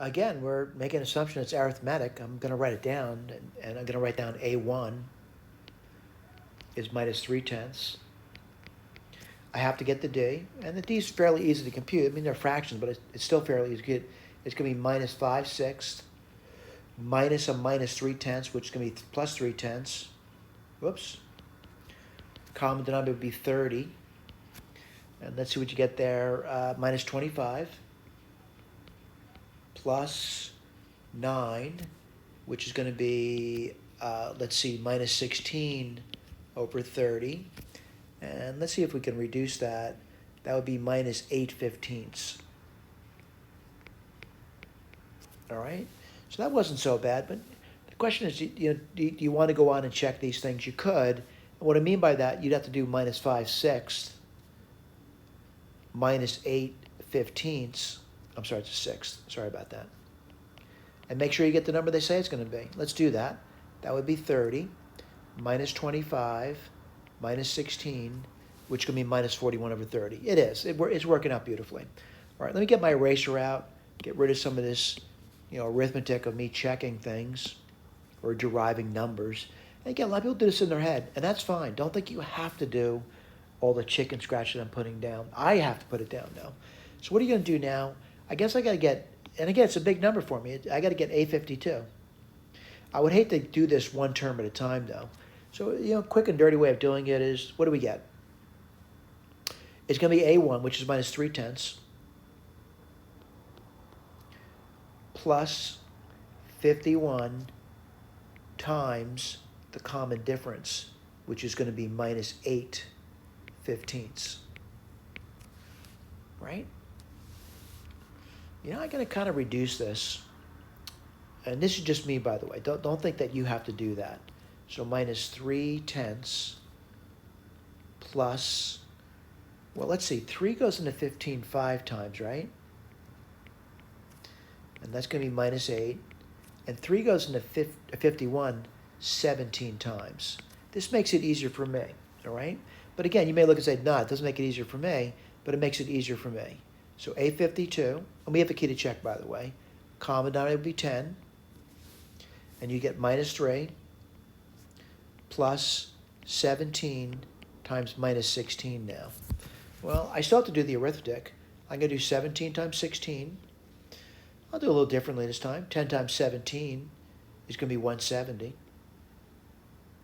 again, we're making an assumption it's arithmetic. I'm going to write it down, and I'm going to write down A1 is minus 3/10. I have to get the D, and the D is fairly easy to compute. I mean, they're fractions, but it's still fairly easy to get. It's going to be minus 5/6 minus a minus 3/10, which is going to be plus 3/10. Whoops. Common denominator would be 30. And let's see what you get there. Minus 25 plus 9, which is going to be, let's see, minus 16 over 30. And let's see if we can reduce that. That would be minus 8/15. All right? So that wasn't so bad, but the question is, do you want to go on and check these things? You could. And what I mean by that, you'd have to do minus 5/6 minus 8/15. I'm sorry, it's a sixth. Sorry about that. And make sure you get the number they say it's going to be. Let's do that. That would be 30 minus 25 minus 16, which can be minus 41 over 30. It is. It's working out beautifully. All right, let me get my eraser out, get rid of some of this, arithmetic of me checking things or deriving numbers. And again, a lot of people do this in their head, and that's fine. Don't think you have to do all the chicken scratch that I'm putting down. I have to put it down now. So what are you going to do now? I guess I got to get, and again, it's a big number for me. I got to get A52. I would hate to do this one term at a time, though. So, quick and dirty way of doing it is, what do we get? It's going to be A1, which is minus 3/10, plus 51 times the common difference, which is going to be minus 8/15. Right? I'm going to kind of reduce this. And this is just me, by the way. Don't think that you have to do that. So minus 3/10 plus, well, let's see, 3 goes into 15 5 times, right? And that's going to be minus 8. And 3 goes into 51 17 times. This makes it easier for me, all right? But again, you may look and say, no, it doesn't make it easier for me, but it makes it easier for me. So A52, and we have a key to check, by the way. Common denominator would be 10. And you get minus 3 plus 17 times minus 16 now. Well, I still have to do the arithmetic. I'm going to do 17 times 16. I'll do a little differently this time. 10 times 17 is going to be 170,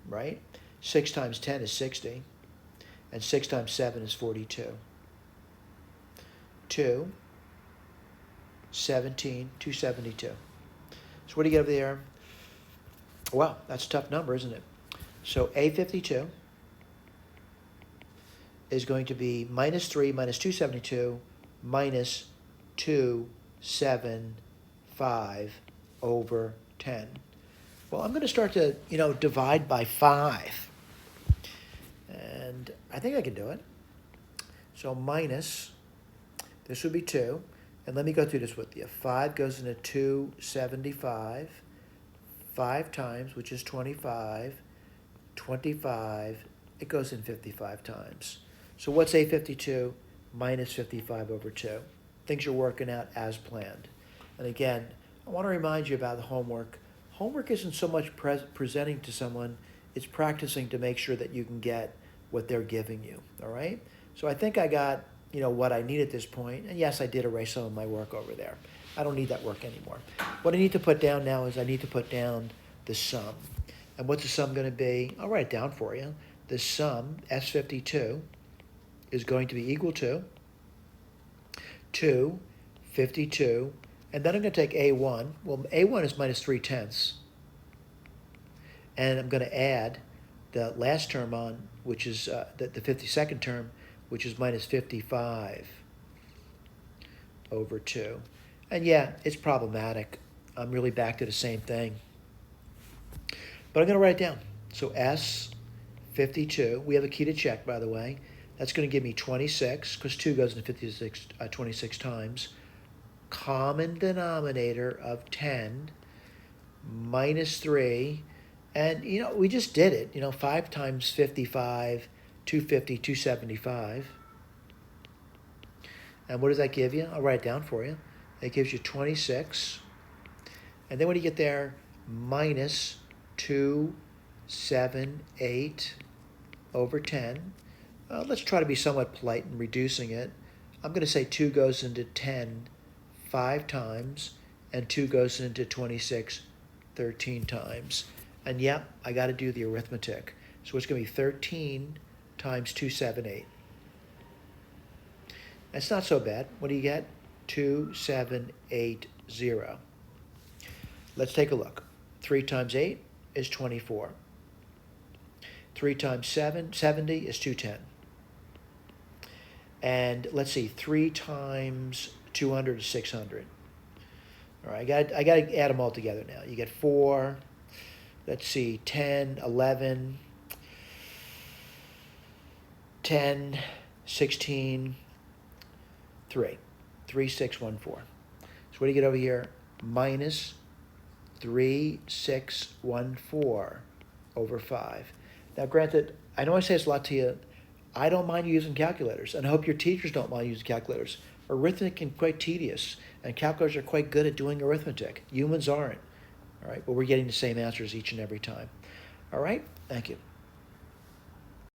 right? 6 times 10 is 60, and 6 times 7 is 42. 2, 17, 272. So what do you get over there? Wow, that's a tough number, isn't it? So A52 is going to be minus 3 minus 272 minus 275 over 10. Well, I'm going to start to, divide by 5. And I think I can do it. So minus, this would be 2. And let me go through this with you. 5 goes into 275. 5 times, which is 25. 25, it goes in 55 times. So what's A52? Minus 55 over 2. Things are working out as planned. And again, I want to remind you about the homework. Homework isn't so much presenting to someone, it's practicing to make sure that you can get what they're giving you, all right? So I think I got, what I need at this point. And yes, I did erase some of my work over there. I don't need that work anymore. What I need to put down now is I need to put down the sum. And what's the sum going to be? I'll write it down for you. The sum, S52, is going to be equal to 52, and then I'm going to take A1. Well, A1 is minus 3/10. And I'm going to add the last term on, which is the 52nd term, which is minus 55 over 2. And yeah, it's problematic. I'm really back to the same thing. But I'm going to write it down. So S52, we have a key to check, by the way. That's going to give me 26, because 2 goes into 26 times. Common denominator of 10 minus 3. And, we just did it. 5 times 55, 250, 275. And what does that give you? I'll write it down for you. It gives you 26 And then when you get there, minus 278 over 10. Let's try to be somewhat polite in reducing it. I'm going to say 2 goes into 10 5 times, and 2 goes into 26 13 times. And yep, I got to do the arithmetic. So it's going to be 13 times 278. That's not so bad. What do you get? 2780. Let's take a look. 3 times 8 is 24. 3 times 7, 70 is 210. And let's see, 3 times 200 is 600. All right, I got to add them all together now. You get 4, let's see, 10, 11, 10, 16, 3. 3614. So what do you get over here? Minus 3614 over 5. Now granted, I know I say this a lot to you, I don't mind using calculators, and I hope your teachers don't mind using calculators. Arithmetic can be quite tedious, and calculators are quite good at doing arithmetic. Humans aren't. All right, but we're getting the same answers each and every time. All right, thank you.